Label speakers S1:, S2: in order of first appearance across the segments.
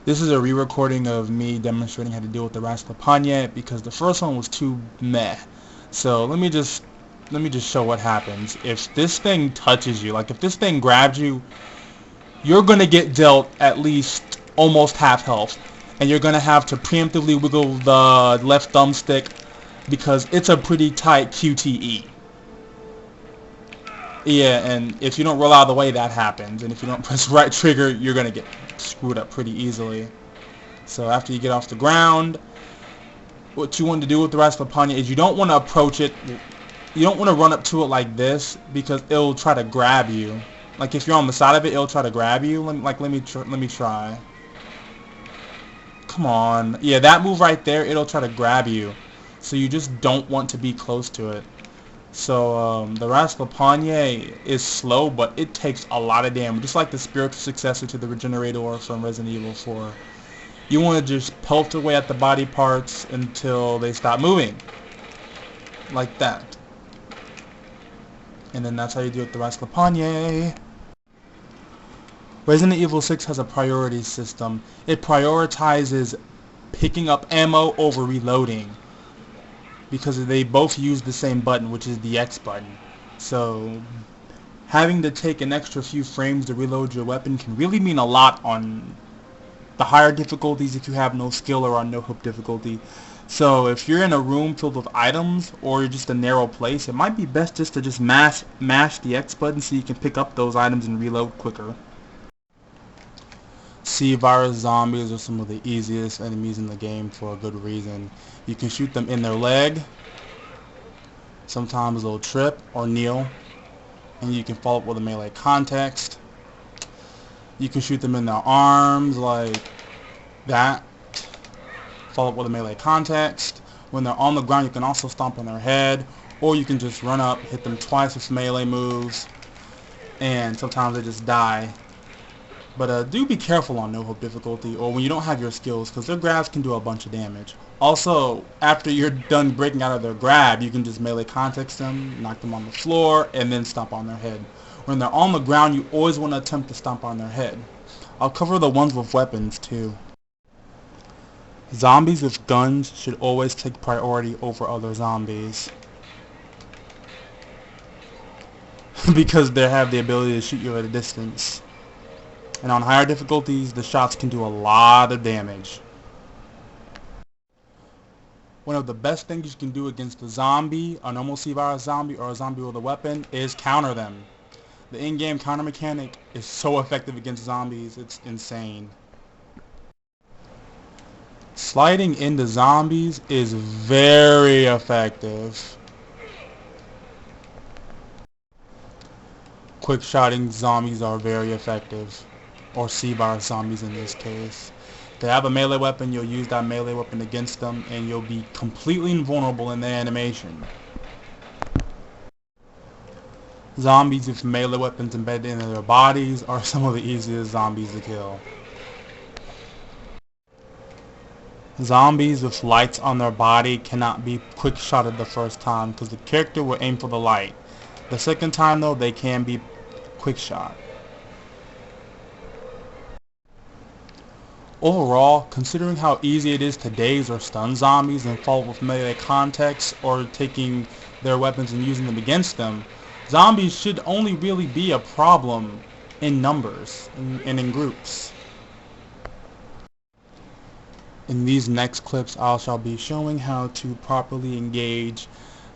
S1: This is a re-recording of me demonstrating how to deal with the Rascalpagna because the first one was too meh. So let me just show what happens. If this thing touches you, like if this thing grabs you, you're gonna get dealt at least almost half health, and you're gonna have to preemptively wiggle the left thumbstick because it's a pretty tight QTE. Yeah, and if you don't roll out of the way, that happens. And if you don't press right trigger, you're gonna get screwed up pretty easily. So after you get off the ground, what you want to do with the Rascalpagna is you don't want to approach it. You don't want to run up to it like this because it'll try to grab you. Like if you're on the side of it, it'll try to grab you. Let me try. Come on. Yeah, that move right there, it'll try to grab you. So you just don't want to be close to it. So the Rascalpagna is slow, but it takes a lot of damage, just like the spiritual successor to the Regenerator from Resident Evil 4. You want to just pelt away at the body parts until they stop moving, like that. And then that's how you deal with the Rascalpagna. Resident Evil 6 has a priority system. It prioritizes picking up ammo over reloading, because they both use the same button, which is the X button. So having to take an extra few frames to reload your weapon can really mean a lot on the higher difficulties if you have no skill, or on no hope difficulty. So if you're in a room filled with items, or you're just a narrow place, it might be best just to just mash the X button so you can pick up those items and reload quicker. C-Virus zombies are some of the easiest enemies in the game for a good reason. You can shoot them in their leg. Sometimes they'll trip or kneel, and you can follow up with a melee context. You can shoot them in their arms like that. Follow up with a melee context. When they're on the ground, you can also stomp on their head, or you can just run up, hit them twice with melee moves, and sometimes they just die. But do be careful on no hope difficulty, or when you don't have your skills, because their grabs can do a bunch of damage. Also, after you're done breaking out of their grab, you can just melee context them, knock them on the floor, and then stomp on their head. When they're on the ground, you always want to attempt to stomp on their head. I'll cover the ones with weapons too. Zombies with guns should always take priority over other zombies, because they have the ability to shoot you at a distance. And on higher difficulties, the shots can do a lot of damage. One of the best things you can do against a zombie, a normal C-Virus zombie, or a zombie with a weapon, is counter them. The in-game counter mechanic is so effective against zombies, it's insane. Sliding into zombies is very effective. Quick shotting zombies are very effective, or C-Virus zombies in this case. If they have a melee weapon, you'll use that melee weapon against them, and you'll be completely invulnerable in their animation. Zombies with melee weapons embedded into their bodies are some of the easiest zombies to kill. Zombies with lights on their body cannot be quick shotted the first time, because the character will aim for the light. The second time though, they can be quick shot. Overall, considering how easy it is to daze or stun zombies and follow with melee context, or taking their weapons and using them against them, zombies should only really be a problem in numbers and in groups. In these next clips, I shall be showing how to properly engage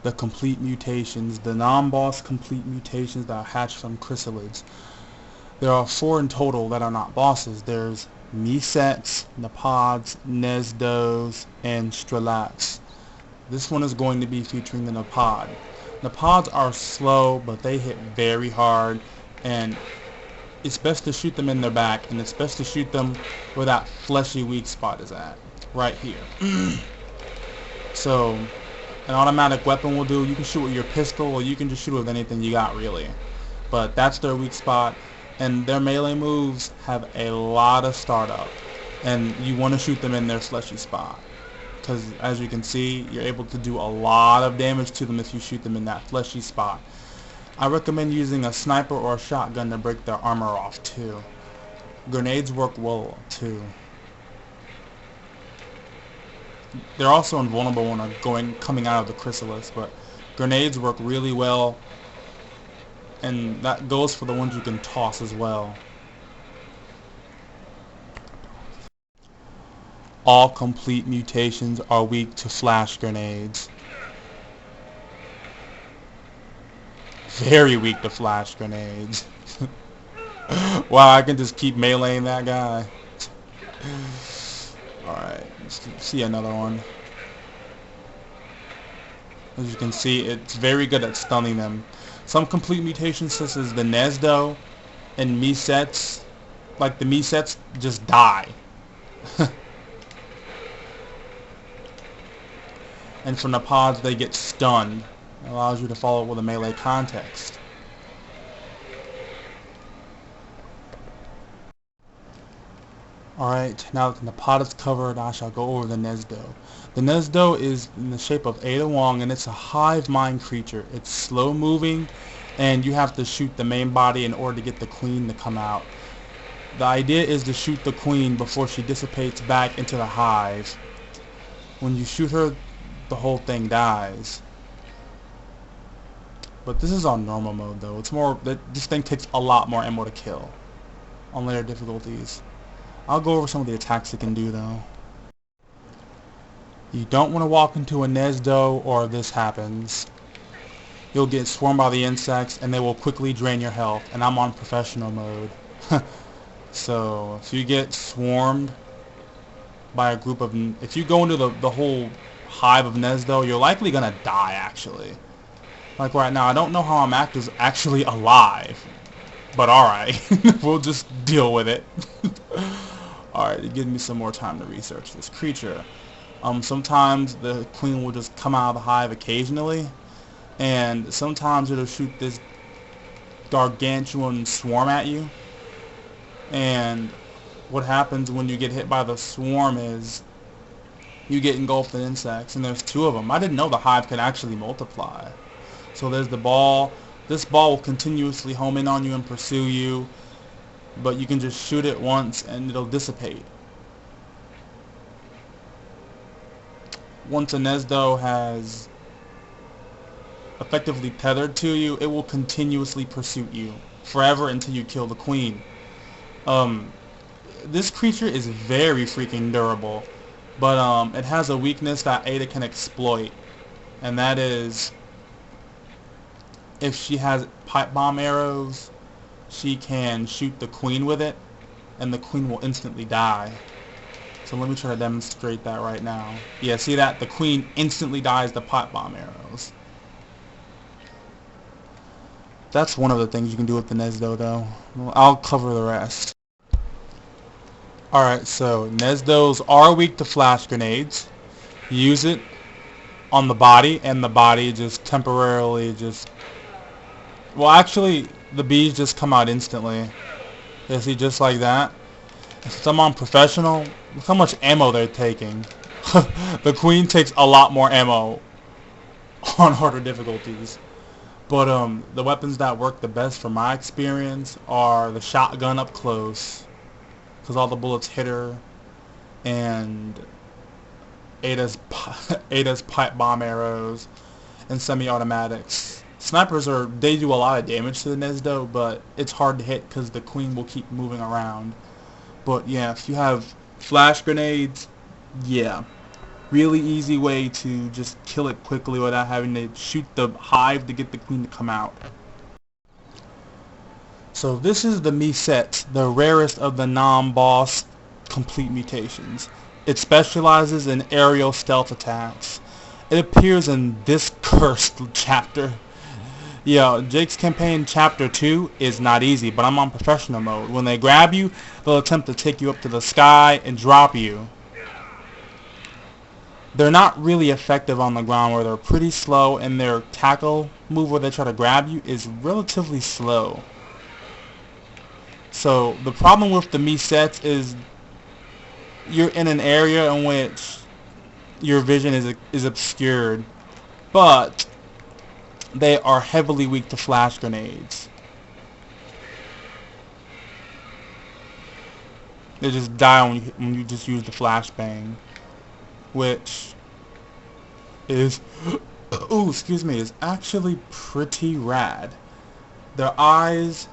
S1: the complete mutations, the non-boss complete mutations that hatch from chrysalids. There are 4 in total that are not bosses. There's Mesets, Nepods, Nesdos, and Strelax. This one is going to be featuring the Nepod. Nepods are slow, but they hit very hard, and it's best to shoot them in their back, and it's best to shoot them where that fleshy weak spot is at, right here. So an automatic weapon will do. You can shoot with your pistol, or you can just shoot with anything you got really, but that's their weak spot. And their melee moves have a lot of startup, and you want to shoot them in their fleshy spot, because as you can see, you're able to do a lot of damage to them if you shoot them in that fleshy spot. I recommend using a sniper or a shotgun to break their armor off too. Grenades work well too. they're also invulnerable when they're coming out of the chrysalis, but grenades work really well, and that goes for the ones you can toss as well. All complete mutations are weak to flash grenades. Very weak to flash grenades. Wow, I can just keep meleeing that guy. Alright, let's see another one. As you can see, it's very good at stunning them. Some complete mutations, such as the Nesdo and Misets, like the Misets, just die. And from the pods, they get stunned. It allows you to follow it with a melee context. Alright, now that the pod is covered, I shall go over the Nesdo. The Nesdo is in the shape of Ada Wong, and it's a hive mind creature. It's slow moving, and you have to shoot the main body in order to get the queen to come out. The idea is to shoot the queen before she dissipates back into the hive. When you shoot her, the whole thing dies. But this is on normal mode though. It's more that this thing takes a lot more ammo to kill on later difficulties. I'll go over some of the attacks it can do though. You don't want to walk into a Nesdo or this happens. You'll get swarmed by the insects and they will quickly drain your health, and I'm on professional mode. So if you get swarmed by a group of, if you go into the whole hive of Nesdo, you're likely gonna die actually. Like right now, I don't know how I'm actually alive, but alright, we'll just deal with it. Alright, it gives me some more time to research this creature. Sometimes the queen will just come out of the hive occasionally, and sometimes it'll shoot this gargantuan swarm at you. And what happens when you get hit by the swarm is you get engulfed in insects, and there's two of them. I didn't know the hive could actually multiply. So there's the ball. This ball will continuously home in on you and pursue you, but you can just shoot it once and it'll dissipate. Once a Nesdo has effectively tethered to you, it will continuously pursue you forever until you kill the queen. This creature is very freaking durable, but it has a weakness that Ada can exploit, and that is if she has pipe bomb arrows, she can shoot the queen with it, and the queen will instantly die. So let me try to demonstrate that right now. Yeah, see that? The queen instantly dies to pipe bomb arrows. That's one of the things you can do with the Nesdo though. I'll cover the rest. Alright, so Nesdos are weak to flash grenades. Use it on the body, and the body just temporarily well, actually, the bees just come out instantly. You see, just like that. Since I'm on professional, look how much ammo they're taking. The queen takes a lot more ammo on harder difficulties. But the weapons that work the best from my experience are the shotgun up close, because all the bullets hit her, and Ada's pipe bomb arrows, and semi-automatics. Snipers they do a lot of damage to the Nesdo, but it's hard to hit because the queen will keep moving around. But yeah, if you have flash grenades, yeah, really easy way to just kill it quickly without having to shoot the hive to get the queen to come out. So this is the Miset, the rarest of the non-boss complete mutations. It specializes in aerial stealth attacks. It appears in this cursed chapter. Yeah, Jake's Campaign Chapter 2 is not easy, but I'm on professional mode. When they grab you, they'll attempt to take you up to the sky and drop you. They're not really effective on the ground, where they're pretty slow, and their tackle move where they try to grab you is relatively slow. So the problem with the Misets is you're in an area in which your vision is obscured, but they are heavily weak to flash grenades. They just die when you just use the flashbang. which is, ooh, excuse me, is actually pretty rad. Their eyes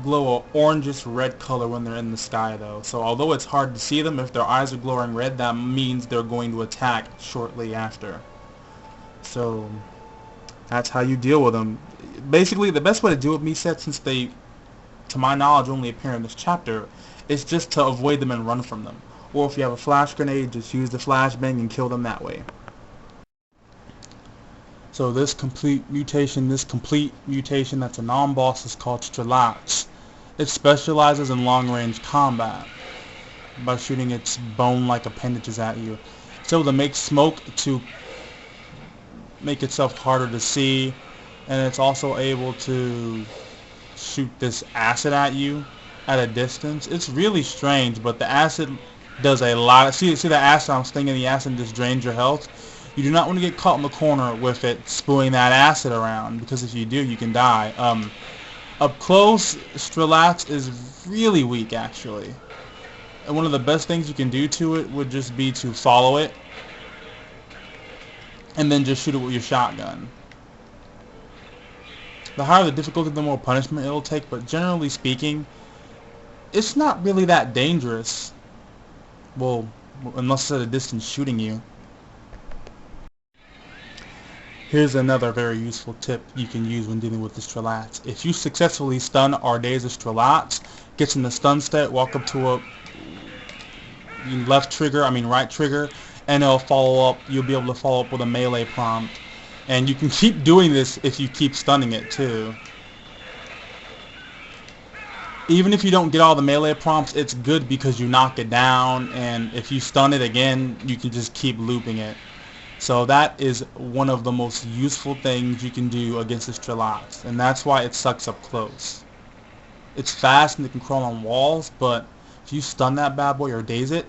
S1: glow a orangish red color when they're in the sky though, so although it's hard to see them, if their eyes are glowing red, that means they're going to attack shortly after. So that's how you deal with them. Basically, the best way to deal with Meset, since they, to my knowledge, only appear in this chapter, is just to avoid them and run from them. Or if you have a flash grenade, just use the flashbang and kill them that way. So this complete mutation that's a non-boss is called Strelats. It specializes in long-range combat by shooting its bone-like appendages at you. It's able to make smoke to make itself harder to see, and it's also able to shoot this acid at you at a distance. It's really strange, but the acid does a lot. See the acid? I'm stinging the acid and just drains your health. You do not want to get caught in the corner with it spewing that acid around, because if you do, you can die. Up close, Strelats is really weak, actually. And one of the best things you can do to it would just be to follow it and then just shoot it with your shotgun. The higher the difficulty, the more punishment it'll take, but generally speaking, it's not really that dangerous. Well, unless it's at a distance shooting you. Here's another very useful tip you can use when dealing with the Strelats. If you successfully stun or daze a Strelats, get in the stun state, walk up to a right trigger, and it'll follow up. You'll be able to follow up with a melee prompt. And you can keep doing this if you keep stunning it too. Even if you don't get all the melee prompts, it's good because you knock it down, and if you stun it again, you can just keep looping it. So that is one of the most useful things you can do against the Strelats, and that's why it sucks up close. It's fast and it can crawl on walls, but if you stun that bad boy or daze it,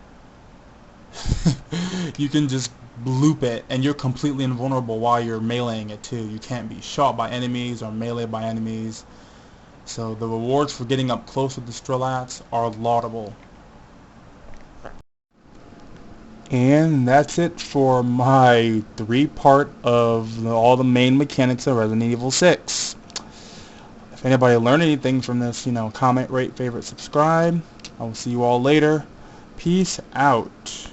S1: you can just loop it, and you're completely invulnerable while you're meleeing it too. You can't be shot by enemies or meleeed by enemies. So the rewards for getting up close with the Strelats are laudable. And that's it for my 3-part of all the main mechanics of Resident Evil 6. If anybody learned anything from this, comment, rate, favorite, subscribe. I will see you all later. Peace out.